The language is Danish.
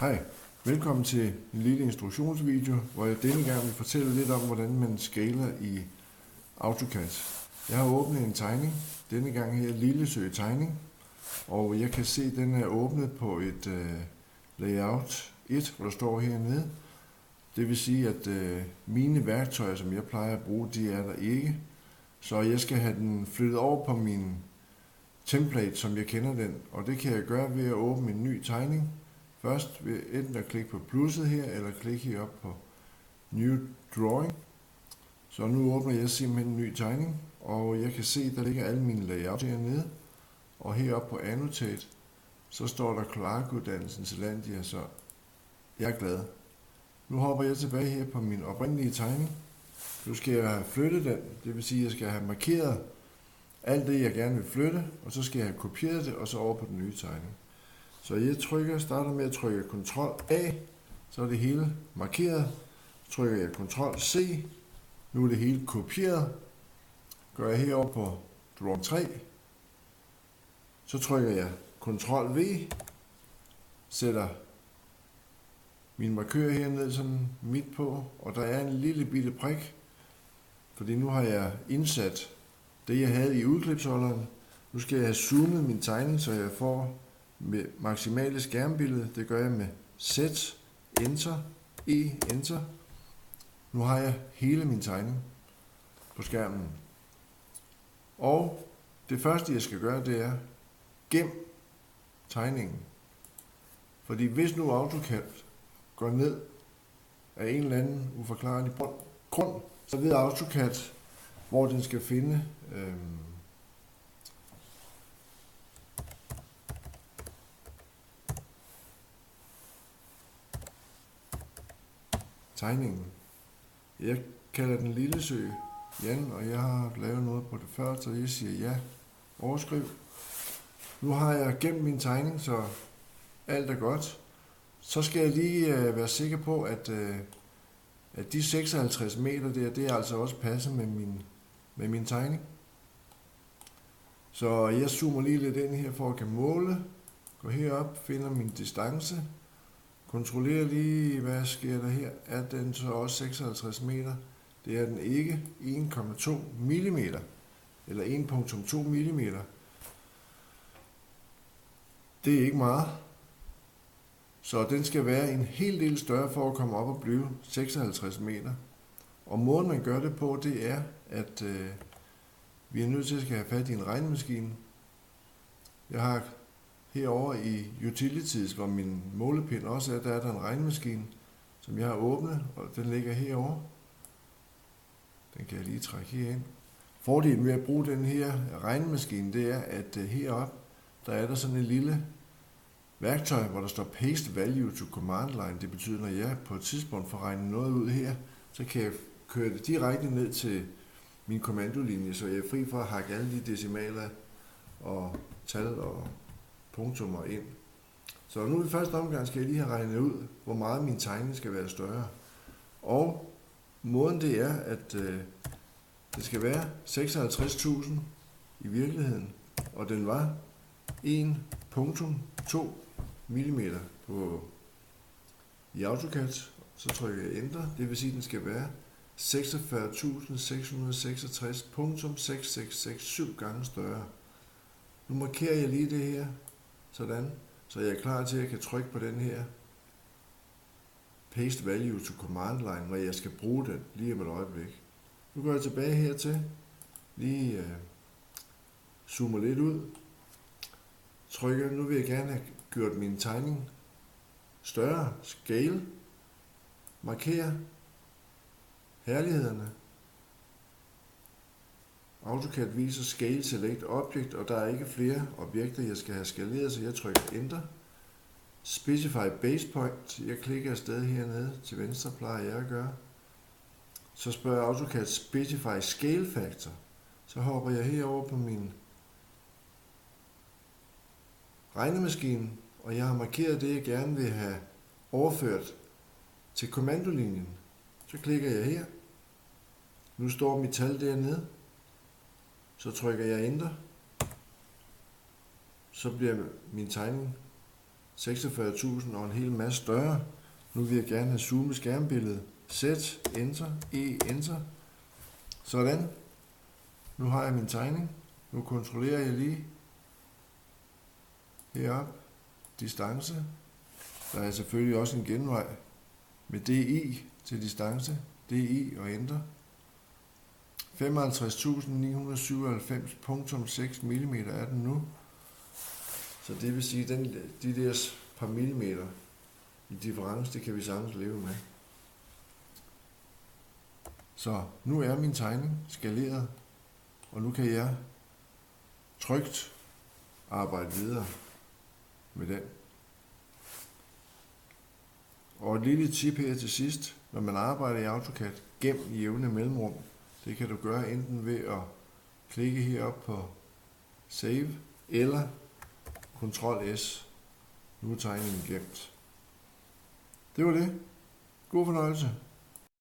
Hej, velkommen til en lille instruktionsvideo, hvor jeg denne gang vil fortælle lidt om, hvordan man skaler i AutoCAD. Jeg har åbnet en tegning, denne gang her Lillesø tegning, og jeg kan se, at den er åbnet på et layout 1, hvor der står hernede. Det vil sige, at mine værktøjer, som jeg plejer at bruge, de er der ikke. Så jeg skal have den flyttet over på min template, som jeg kender den, og det kan jeg gøre ved at åbne en ny tegning. Først ved enten at klikke på plusset her, eller klikke heroppe på New Drawing. Så nu åbner jeg simpelthen en ny tegning, og jeg kan se, at der ligger alle mine layouts hernede. Og heroppe på Annotate, så står der Clark-uddannelsen Zealandia, så jeg er glad. Nu hopper jeg tilbage her på min oprindelige tegning. Nu skal jeg have flyttet den, det vil sige, at jeg skal have markeret alt det, jeg gerne vil flytte, og så skal jeg have kopieret det, og så over på den nye tegning. Så jeg starter med at trykke Ctrl A, så er det hele markeret. Så trykker jeg Ctrl C, nu er det hele kopieret. Går jeg herover på Draw 3, så trykker jeg Ctrl V, sætter min markør hernede sådan midt på, og der er en lille bitte prik, fordi nu har jeg indsat det, jeg havde i udklipsholderen. Nu skal jeg have zoomet min tegning, så jeg får med maksimale skærmbillede. Det gør jeg med Z, Enter, E, Enter. Nu har jeg hele min tegning på skærmen. Og det første, jeg skal gøre, det er gem tegningen. Fordi hvis nu AutoCAD går ned af en eller anden uforklarlig grund, så ved AutoCAD, hvor den skal finde tegningen. Jeg kalder den Lillesø Jan, og jeg har lavet noget på det før, så jeg siger ja, overskriv. Nu har jeg gemt min tegning, så alt er godt. Så skal jeg lige være sikker på, at de 56 meter der, det er altså også passer med min tegning. Så jeg zoomer lige lidt ind her for at kan måle. Går herop, finder min distance. Kontrollerer lige, hvad sker der her. Er den så også 56 meter? Det er den ikke. 1,2 mm. Eller 1,2 mm. Det er ikke meget. Så den skal være en hel del større for at komme op og blive 56 meter. Og måden man gør det på, det er, at vi er nødt til at have fat i en regnemaskine. Jeg har herovre i Utilities, hvor min målepind også er, der er der en regnemaskine, som jeg har åbnet, og den ligger herovre. Den kan jeg lige trække herind. Fordelen ved at bruge den her regnemaskine, det er, at heroppe, der er der sådan en lille værktøj, hvor der står Paste Value to Command Line. Det betyder, når jeg på et tidspunkt får regnet noget ud her, så kan jeg køre det direkte ned til min kommandolinje, så jeg er fri for at hakke alle de decimaler og tal og punktummer ind. Så nu i første omgang skal jeg lige have regnet ud, hvor meget min tegning skal være større. Og måden det er, at det skal være 56.000 i virkeligheden, og den var 1,2 mm i AutoCAD. Så trykker jeg Enter, det vil sige, at den skal være 46.666.66667 gange større. Nu markerer jeg lige det her, sådan, så jeg er klar til, at jeg kan trykke på den her Paste Value to Command Line, når jeg skal bruge den lige om et øjeblik. Nu går jeg tilbage hertil, lige zoomer lidt ud, trykker, nu vil jeg gerne have gjort min tegning større, scale, markere herlighederne. AutoCAD viser Scale Select Object, og der er ikke flere objekter, jeg skal have skaleret, så jeg trykker Enter. Specify Base Point, jeg klikker afsted hernede til venstre, plejer jeg at gøre. Så spørger AutoCAD Specify Scale Factor, så hopper jeg herover på min regnemaskine, og jeg har markeret det, jeg gerne vil have overført til kommandolinjen. Så klikker jeg her. Nu står mit tal dernede. Så trykker jeg Enter. Så bliver min tegning 46.000 og en hel masse større. Nu vil jeg gerne have zoomet skærmbilledet. Z, Enter, Enter. Sådan. Nu har jeg min tegning. Nu kontrollerer jeg lige heroppe. Distance. Der er selvfølgelig også en genvej med DI til distance. DI og Enter. 55.997,6 mm er den nu. Så det vil sige, at de der par millimeter i difference, det kan vi sagtens leve med. Så nu er min tegning skaleret, og nu kan jeg trygt arbejde videre med den. Og et lille tip her til sidst, når man arbejder i AutoCAD, gem i jævne mellemrum. Det kan du gøre enten ved at klikke heroppe på Save, eller Ctrl S. Nu er tegningen gemt. Det var det. God fornøjelse.